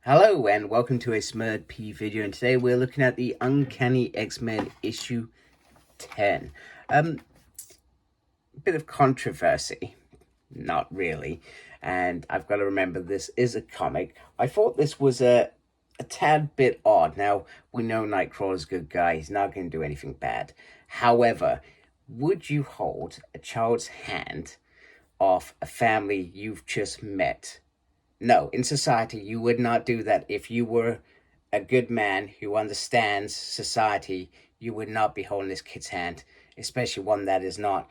Hello and welcome to a Smurd P video, and today we're looking at the Uncanny X-Men issue 10. Bit of controversy, not really, and I've got to remember this is a comic. I thought this was a tad bit odd. Now, we know Nightcrawler's a good guy, he's not going to do anything bad. However, would you hold a child's hand off a family you've just met? No, in society, you would not do that. If you were a good man who understands society, you would not be holding this kid's hand, especially one that is not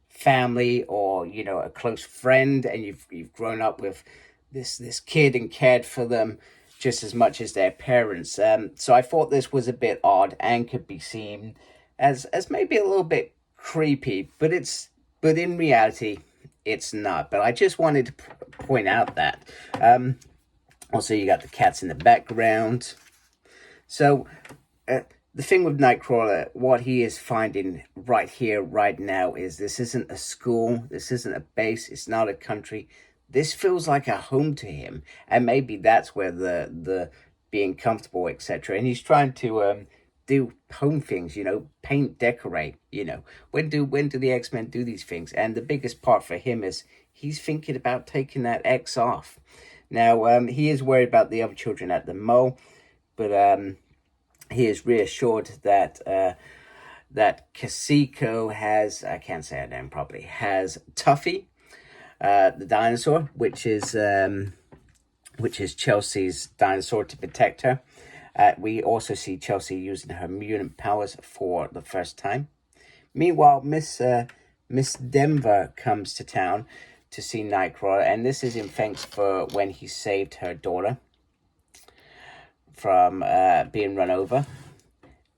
family or, a close friend, and you've grown up with this kid and cared for them just as much as their parents. So I thought this was a bit odd and could be seen as maybe a little bit creepy, but in reality it's not. But I just wanted to point out that. Also, you got the cats in the background. So, the thing with Nightcrawler, what he is finding right here, right now, is this isn't a school, this isn't a base, it's not a country. This feels like a home to him, and maybe that's where the being comfortable, etc. And he's trying to do home things, paint, decorate. When do the X-Men do these things? And the biggest part for him is he's thinking about taking that X off. Now, he is worried about the other children at the mall, but he is reassured that that Kasiko has, I can't say her name properly, has Tuffy, the dinosaur, which is Chelsea's dinosaur to protect her. We also see Chelsea using her mutant powers for the first time. Meanwhile, Miss Denver comes to town to see Nightcrawler, and this is in thanks for when he saved her daughter from being run over.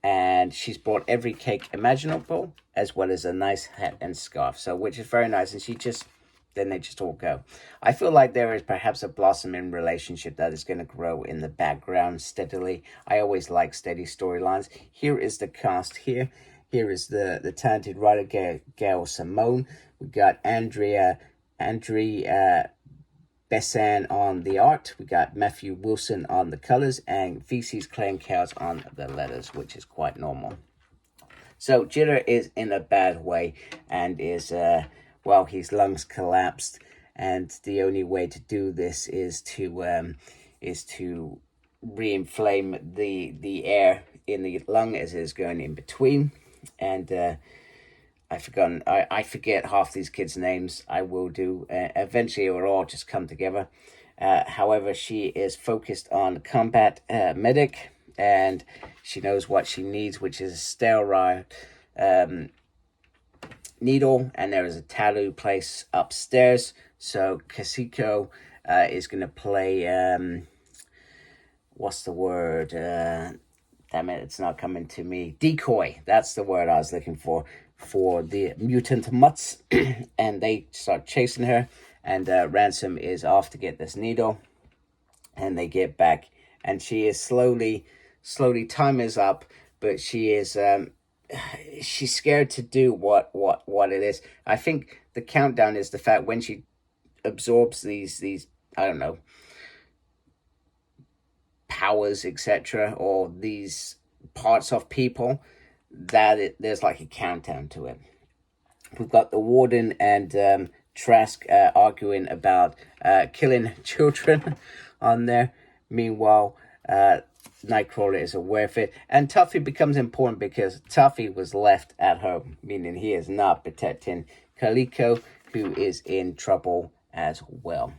And she's brought every cake imaginable, as well as a nice hat and scarf, so which is very nice. And then they just all go. I feel like there is perhaps a blossoming relationship that is going to grow in the background steadily. I always like steady storylines. Here is the cast here. Here is the talented writer, Gail Simone. We got Andrei Bressan on the art. We got Matthew Wilson on the colors, and VC's Clayton Cowles on the letters, which is quite normal. So Jitter is in a bad way and is his lungs collapsed, and the only way to do this is to re-inflame the air in the lung as it is going in between. And I forget half these kids' names. I will do. Eventually, it will all just come together. However, she is focused on combat medic, and she knows what she needs, which is a sterile needle, and there is a tattoo place upstairs. So Kasiko is going to play, what's the word? Damn it, it's not coming to me. Decoy, that's the word I was looking for the mutant mutts. And they start chasing her, and Ransom is off to get this needle, and they get back, and she is slowly, time is up, but she is she's scared to do what it is. I think the countdown is the fact when she absorbs these I don't know, powers, etc., or these parts of people, that there's like a countdown to it. We've got the Warden and Trask arguing about killing children on there. Meanwhile, Nightcrawler is aware of it, and Tuffy becomes important because Tuffy was left at home, meaning he is not protecting Calico, who is in trouble as well.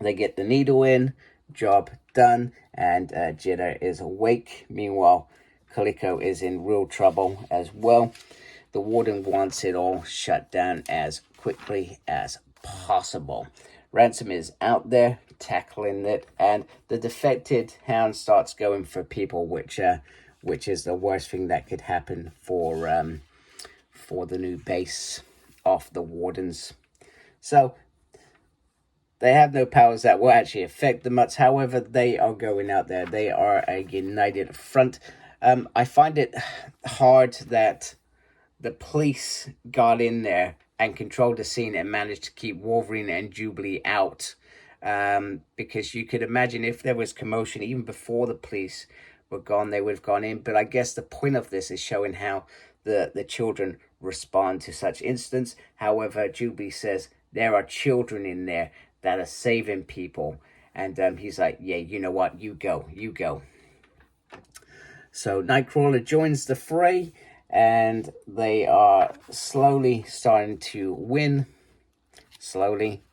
They get the needle in, job done, and Jitter is awake. Meanwhile, Calico is in real trouble as well. The Warden wants it all shut down as quickly as possible. Ransom is out there tackling it, and the defected hound starts going for people, which is the worst thing that could happen for the new base of the Wardens. So they have no powers that will actually affect the Mutts. However, they are going out there. They are a united front. I find it hard that the police got in there and controlled the scene and managed to keep Wolverine and Jubilee out because you could imagine if there was commotion even before the police were gone, they would have gone in. But I guess the point of this is showing how the children respond to such incidents. However, Jubilee says there are children in there that are saving people. And he's like, yeah, you know what? You go. So Nightcrawler joins the fray, and they are slowly starting to win. Slowly.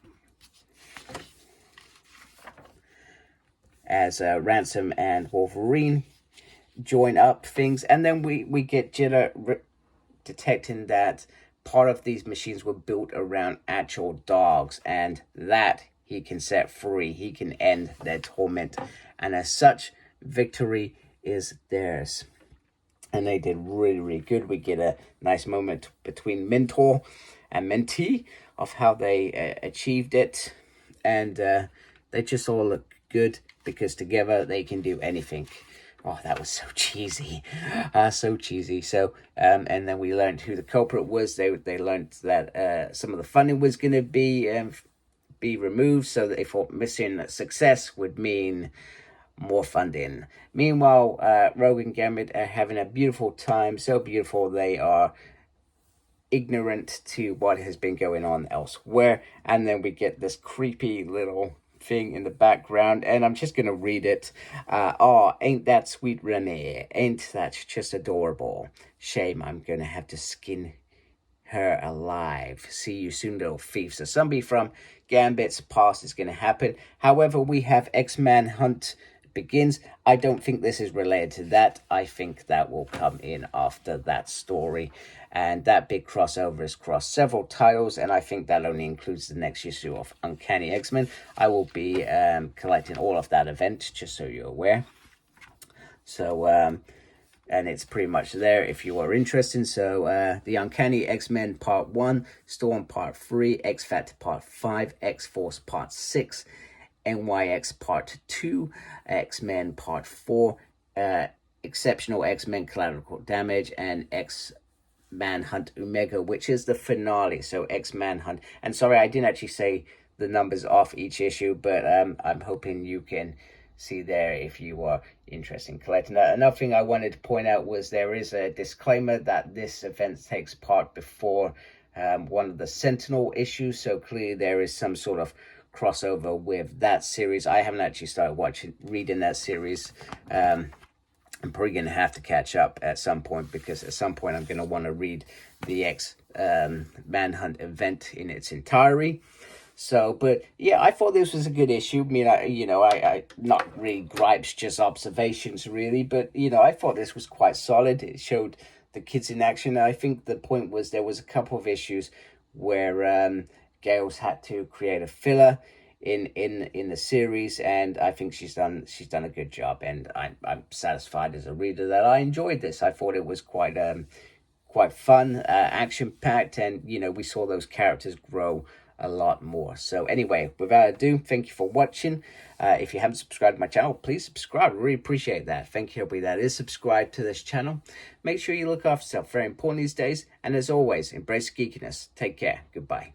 As Ransom and Wolverine join up things. And then we get Jitter detecting that part of these machines were built around actual dogs, and that he can set free. He can end their torment. And as such, victory is theirs. And they did really, really good. We get a nice moment between mentor and mentee of how they achieved it. And they just all look good because together they can do anything. Oh, that was so cheesy. So cheesy. So, and then we learned who the culprit was. They learned that some of the funding was going to be removed, so that they thought missing success would mean more funding. Meanwhile, Rogue and Gambit are having a beautiful time. So beautiful they are ignorant to what has been going on elsewhere. And then we get this creepy little thing in the background, and I'm just gonna read it. Oh, ain't that sweet Renee? Ain't that just adorable? Shame I'm gonna have to skin her alive. See you soon, little thief. So somebody from Gambit's past is gonna happen. However, we have X-Men Hunt Begins. I don't think this is related to that. I think that will come in after that story. And that big crossover has crossed several titles, and I think that only includes the next issue of Uncanny X-Men. I will be collecting all of that event, just so you're aware. So, and it's pretty much there if you are interested. So, the Uncanny X-Men Part 1, Storm Part 3, X-Factor Part 5, X-Force Part 6, NYX Part 2, X-Men Part 4, Exceptional X-Men Collateral Damage, and X-Manhunt Omega, which is the finale. So X-Manhunt. And sorry, I didn't actually say the numbers off each issue, but I'm hoping you can see there if you are interested in collecting that. Another thing I wanted to point out was there is a disclaimer that this event takes part before one of the Sentinel issues. So clearly there is some sort of crossover with that series. I haven't actually started reading that series. I'm probably going to have to catch up at some point, because at some point I'm going to want to read the Manhunt event in its entirety. So, but yeah, I thought this was a good issue. I mean, I not really gripes, just observations really, but I thought this was quite solid. It showed the kids in action. I think the point was there was a couple of issues where Gail's had to create a filler in the series, and I think she's done a good job, and I'm satisfied as a reader that I enjoyed this. I thought it was quite fun, action packed, and we saw those characters grow a lot more. So anyway, without ado, thank you for watching. If you haven't subscribed to my channel, please subscribe. I really appreciate that. Thank you, everybody that is subscribed to this channel. Make sure you look after yourself. Very important these days. And as always, embrace geekiness. Take care. Goodbye.